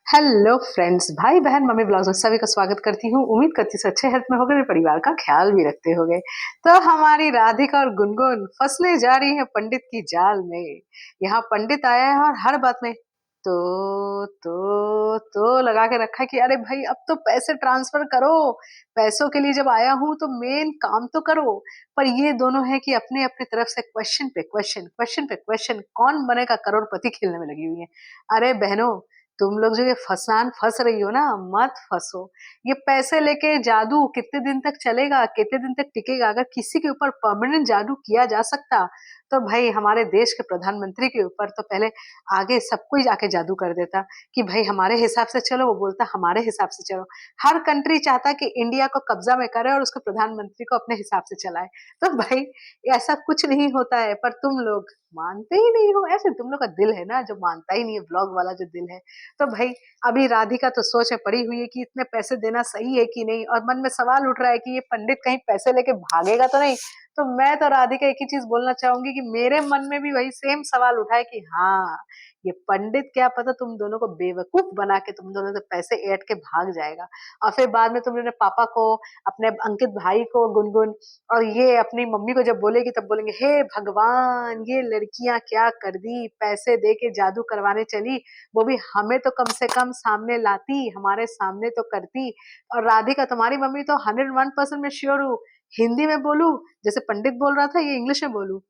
Hello friends, भाई बहन mummy blogs में सभी का स्वागत करती हूँ। उम्मीद करती हूँ अच्छे हेल्थ में होगे, मेरे परिवार का ख्याल भी रखते होगे। तो हमारी राधिका और गुनगुन फंसने जा रही हैं पंडित की जाल में। यहाँ पंडित आया है और हर बात में तो लगा के रखा है कि अरे भाई अब तो पैसे ट्रांसफर करो। पैसों के लिए जब आया हूँ तो मेन काम तो करो। पर ये दोनों है कि अपने अपनी तरफ से क्वेश्चन पे क्वेश्चन, क्वेश्चन पे क्वेश्चन, कौन बनेगा करोड़पति खेलने में लगी हुई है। अरे बहनों, तुम लोग जो ये फसान फंस रही हो ना, मत फंसो। ये पैसे लेके जादू कितने दिन तक चलेगा, कितने दिन तक टिकेगा? अगर किसी के ऊपर परमानेंट जादू किया जा सकता तो भाई हमारे देश के प्रधानमंत्री के ऊपर तो पहले आगे सब कोई जाके जादू कर देता कि भाई हमारे हिसाब से चलो, वो बोलता हमारे हिसाब से चलो। हर कंट्री चाहता कि इंडिया को कब्जा में करे और उसके प्रधानमंत्री को अपने हिसाब से चलाए। तो भाई ऐसा कुछ नहीं होता है, पर तुम लोग मानते ही नहीं हो। ऐसे तुम लोग का दिल है ना जो मानता ही नहीं है, ब्लॉग वाला जो दिल है। तो भाई अभी राधिका तो सोच में पड़ी हुई है कि इतने पैसे देना सही है कि नहीं, और मन में सवाल उठ रहा है कि ये पंडित कहीं पैसे लेके भागेगा तो नहीं। तो मैं तो राधिका एक ही चीज बोलना चाहूंगी कि मेरे मन में भी वही सेम सवाल उठा है कि हाँ, ये पंडित क्या पता तुम दोनों को बेवकूफ बना के तुम दोनों से पैसे ऐंठ के भाग जाएगा। और फिर बाद में तुम लोगों ने पापा को, अपने अंकित भाई को, गुनगुन और ये अपनी मम्मी को जब बोलेगी तब बोलेंगे हे भगवान, ये लड़कियां क्या कर दी, पैसे दे के जादू करवाने चली, वो भी हमें तो कम से कम सामने लाती, हमारे सामने तो करती। और राधिका तुम्हारी मम्मी तो 101% में श्योर हूँ, हिंदी में बोलूं जैसे पंडित बोल रहा था, ये इंग्लिश में बोलूं,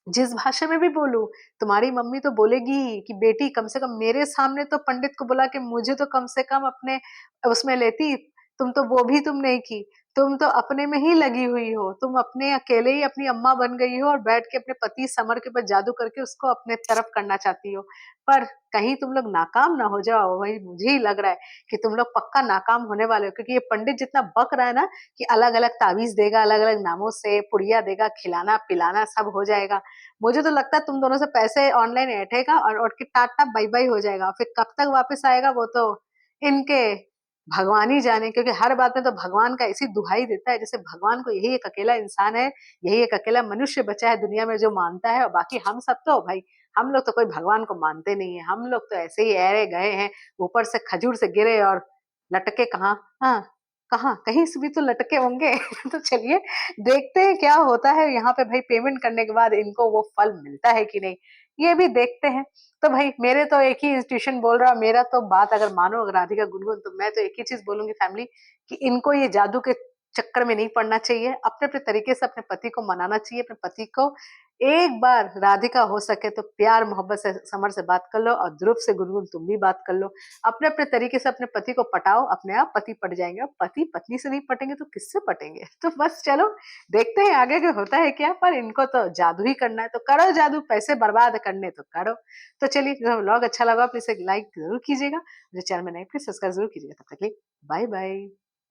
जिस भाषा में भी बोलूं, तुम्हारी मम्मी तो बोलेगी कि बेटी कम से कम मेरे सामने तो पंडित को बुला के मुझे तो कम से कम अपने उसमें लेती। तुम तो वो भी तुम नहीं की। तुम तो अपने में ही लगी हुई हो, तुम अपने अकेले ही अपनी अम्मा बन गई हो और बैठ के अपने पति समर के ऊपर जादू करके उसको अपने तरफ करना चाहती हो। पर कहीं तुम लोग नाकाम ना हो जाओ, वही मुझे ही लग रहा है कि तुम लोग पक्का नाकाम होने वाले हो, क्योंकि ये पंडित जितना बक रहा है ना कि अलग अलग ताबीज देगा, अलग अलग नामों से पुड़िया देगा, खिलाना पिलाना सब हो जाएगा। मुझे तो लगता है तुम दोनों से पैसे ऑनलाइन ऐंठेगा और उठ के टाटा बाय बाय हो जाएगा। फिर कब तक वापस आएगा वो तो इनके भगवान ही जाने, क्योंकि हर बात में तो भगवान का ऐसी दुहाई देता है जैसे भगवान को यही एक अकेला इंसान है, यही एक अकेला मनुष्य बचा है दुनिया में जो मानता है, और बाकी हम सब तो भाई, हम लोग तो कोई भगवान को मानते नहीं है। हम लोग तो ऐसे ही ऐरे गए हैं, ऊपर से खजूर से गिरे और लटके कहाँ, हाँ कहाँ, कहीं से भी तो लटके होंगे। तो चलिए देखते हैं क्या होता है यहाँ पे। भाई पेमेंट करने के बाद इनको वो फल मिलता है कि नहीं, ये भी देखते हैं। तो भाई मेरे तो एक ही इंस्टीट्यूशन बोल रहा, मेरा तो बात अगर मानो अगर राधिका गुनगुन, तो मैं तो एक ही चीज बोलूंगी फैमिली, कि इनको ये जादू के चक्कर में नहीं पड़ना चाहिए। अपने अपने तरीके से अपने पति को मनाना चाहिए। अपने पति को एक बार राधिका हो सके तो प्यार मोहब्बत से समर से बात कर लो, और ध्रुव से गुनगुन तुम भी बात कर लो। अपने अपने तरीके से अपने पति को पटाओ, अपने आप पति पट जाएंगे। और पति पत्नी से नहीं पटेंगे तो किससे पटेंगे? तो बस चलो देखते हैं आगे के होता है क्या। पर इनको तो जादू ही करना है तो करो जादू, पैसे बर्बाद करने तो करो। तो चलिए, व्लॉग अच्छा लगा प्लीज एक लाइक जरूर कीजिएगा, मुझे चैनल में नए प्लीज सब्सक्राइब जरूर कीजिएगा। तब तक के लिए बाय बाय।